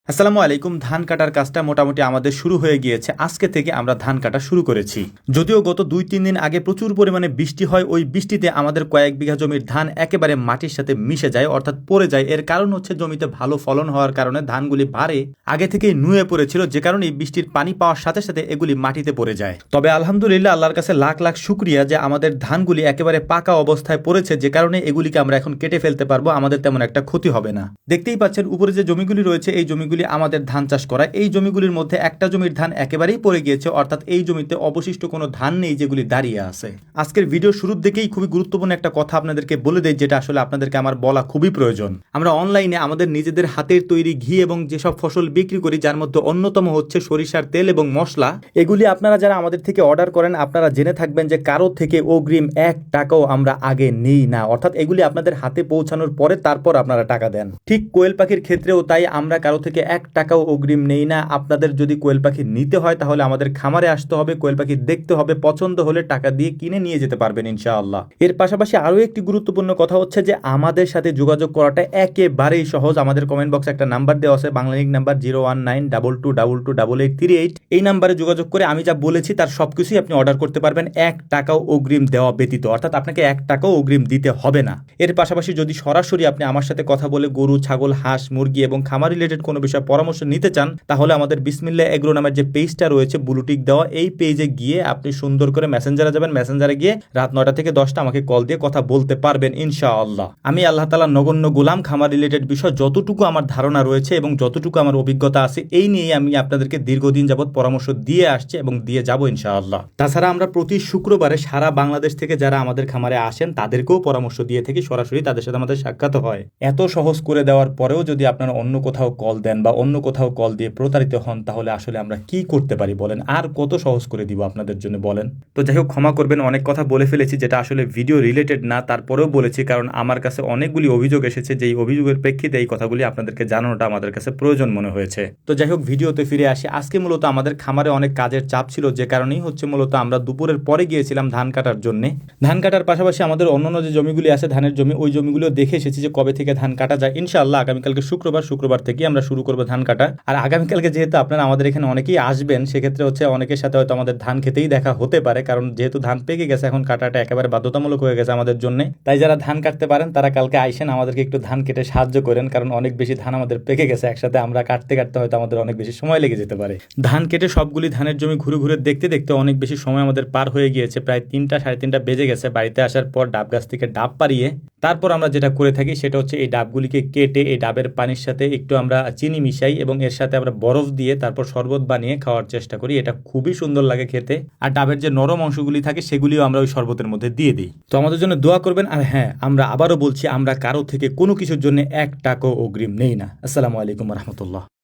আসসালামু আলাইকুম। ধান কাটার কাজটা মোটামুটি আমাদের শুরু হয়ে গিয়েছে। আজকে থেকে আমরা ধান কাটা শুরু করেছি। যদিও গত 2-3 দিন আগে প্রচুর পরিমাণে বৃষ্টি হয়, ওই বৃষ্টিতে আমাদের কয়েক বিঘা জমির ধান একেবারে মাটির সাথে মিশে যায়, অর্থাৎ পড়ে যায়। এর কারণ হচ্ছে জমিতে ভালো ফলন হওয়ার কারণে ধানগুলি ভারে আগে থেকেই নুয়ে পড়েছিল, যে কারণে বৃষ্টির পানি পাওয়ার সাথে সাথে এগুলি মাটিতে পড়ে যায়। তবে আলহামদুলিল্লাহ, আল্লাহর কাছে লাখ লাখ শুকরিয়া যে আমাদের ধানগুলি একেবারে পাকা অবস্থায় পড়েছে, যে কারণে এগুলিকে আমরা এখন কেটে ফেলতে পারবো, আমাদের তেমন একটা ক্ষতি হবে না। দেখতেই পাচ্ছেন উপরে যে জমিগুলি রয়েছে, এই জমিগুলি আমাদের ধান চাষ করা। এই জমিগুলির মধ্যে একটা জমির ধান একেবারেই পড়ে গিয়েছে, অর্থাৎ এই জমিতে অবশিষ্ট কোনো ধান নেই যেগুলি দাঁড়িয়ে আছে। আজকের ভিডিও শুরুর দিকেই খুবই গুরুত্বপূর্ণ একটা কথা আপনাদেরকে বলে দেই, যেটা আসলে আপনাদেরকে আমার বলা খুবই প্রয়োজন। আমরা অনলাইনে আমাদের নিজেদের হাতের তৈরি ঘি এবং যেসব ফসল বিক্রি করি, যার মধ্যে অন্যতম হচ্ছে সরিষার তেল এবং মশলা, এগুলি আপনারা যারা আমাদের থেকে অর্ডার করেন, আপনারা জেনে থাকবেন যে কারো থেকে অগ্রিম 1 টাকাও আমরা আগে নিই না। অর্থাৎ এগুলি আপনাদের হাতে পৌঁছানোর পরে তারপর আপনারা টাকা দেন। ঠিক কোয়েল পাখির ক্ষেত্রেও তাই, আমরা কারো থেকে 1 টাকাও অগ্রিম নেই না। আপনাদের যদি কোয়েল পাখি নিতে হয় তাহলে আমাদের খামারে আসতে হবে, কোয়েল পাখি দেখতে হবে, পছন্দ হলে টাকা দিয়ে কিনে নিয়ে যেতে পারবেন ইনশাআল্লাহ। এর পাশাপাশি আরো একটি গুরুত্বপূর্ণ কথা হচ্ছে যে আমাদের সাথে যোগাযোগ করাটা একেবারেই সহজ। আমাদের কমেন্ট বক্সে একটা নাম্বার দেওয়া আছে, বাংলালিংক নাম্বার 01922222838। এই নাম্বারে যোগাযোগ করে আমি যা বলেছি তার সবকিছুই আপনি অর্ডার করতে পারবেন 1 টাকাও অগ্রিম দেওয়া ব্যতীত, অর্থাৎ আপনাকে 1 টাকাও অগ্রিম দিতে হবে না। এর পাশাপাশি যদি সরাসরি আপনি আমার সাথে কথা বলে গরু, ছাগল, হাঁস, মুরগি এবং খামার রিলেটেড কোনো বিষয়ে পরামর্শ নিতে চান, তাহলে আমাদের বিসমিল্লাহ এগ্রো নামের যে পেজটা রয়েছে ব্লুটিক দেওয়া, এই পেজে গিয়ে আপনি সুন্দর করে মেসেঞ্জারে যাবেন। মেসেঞ্জারে গিয়ে রাত 9টা থেকে 10টা আমাকে কল দিয়ে কথা বলতে পারবেন ইনশাআল্লাহ। আমি আল্লাহ তাআলার নগণ্য গোলাম। খামার রিলেটেড বিষয় যতটুকু আমার ধারণা রয়েছে এবং যতটুকু আমার অভিজ্ঞতা আছে, এই নিয়ে আমি আপনাদেরকে দীর্ঘদিন যাবত পরামর্শ দিয়ে আসছি এবং দিয়ে যাব ইনশাআল্লাহ। তাছাড়া আমরা প্রতি শুক্রবারে সারা বাংলাদেশ থেকে যারা আমাদের খামারে আসেন তাদেরকেও পরামর্শ দিয়ে থাকি, সরাসরি তাদের সাথে আমাদের সাক্ষাৎ হয়। এত সহজ করে দেওয়ার পরেও যদি আপনারা অন্য কোথাও কল দেন বা অন্য কোথাও কল দিয়ে প্রতারিত হন, তাহলে আসলে আমরা কি করতে পারি বলেন? আর কত সহজ করে দিব আপনাদের জন্য বলেন? তো যাই হোক, ক্ষমা করবেন, অনেক কথা বলে ফেলেছি যেটা আসলে ভিডিও রিলেটেড না, তারপরেও বলেছি কারণ আমার কাছে অনেকগুলি অভিযোগ এসেছে, যেই অভিযোগের প্রেক্ষিতে এই কথাগুলি আপনাদেরকে জানানোটা আমাদের কাছে প্রয়োজন মনে হয়েছে। তো যাই হোক, ভিডিওতে ফিরে আসি। আজকে মূলত আমাদের খামারে অনেক কাজের চাপ ছিল, যে কারণেই হচ্ছে মূলত আমরা দুপুরের পরে গিয়েছিলাম ধান কাটার জন্য। ধান কাটার পাশাপাশি আমাদের অন্যান্য যে জমিগুলি আছে ধানের জমি, ওই জমিগুলো দেখে এসেছি যে কবে থেকে ধান কাটা যায়। ইনশাআল্লাহ আগামীকালকে শুক্রবার থেকে আমরা শুরু করবো ধান কাটা। আর আগামীকালকে যেহেতু আপনারা আমাদের এখানে অনেকেই আসবেন, সেক্ষেত্রে হচ্ছে অনেকের সাথে হয়তো আমাদের ধান খেতেই দেখা হতে পারে, কারণ যেহেতু ধান পেকে গেছে, এখন কাটাটা একেবারে বাধ্যতামূলক হয়ে গেছে আমাদের জন্য। তাই যারা ধান কাটতে পারেন তারা কালকে আইসেন, আমাদেরকে একটু ধান কেটে সাহায্য করেন, কারণ অনেক বেশি ধান আমাদের পেকে গেছে। একসাথে আমরা কাটতে কাটতে হয়তো আমাদের অনেক বেশি সময় লেগে যেতে পারে। ধান কেটে সবগুলি ধানের জমি ঘুরে ঘুরে দেখতে দেখতে অনেক বেশি সময় আমাদের পার হয়ে গিয়েছে, প্রায় 3টা 3:30 বেজে গেছে। বাড়িতে আসার পর ডাব গাছ থেকে ডাব পাড়িয়ে তারপর আমরা যেটা করে থাকি সেটা হচ্ছে এই ডাবগুলিকে কেটে এই ডাবের পানির সাথে একটু আমরা চিনি মিশাই এবং এর সাথে আমরা বরফ দিয়ে তারপর শরবত বানিয়ে খাওয়ার চেষ্টা করি। এটা খুবই সুন্দর লাগে খেতে। আর ডাবের যে নরম অংশগুলি থাকে সেগুলিও আমরা ওই শরবতের মধ্যে দিয়ে দিই। তো আমাদের জন্য দোয়া করবেন। আর হ্যাঁ, আমরা আবারও বলছি, আমরা কারো থেকে কোনো কিছুর জন্য 1 টাকাও অগ্রিম নেই না। আসসালামু আলাইকুম রহমতুল্লাহ।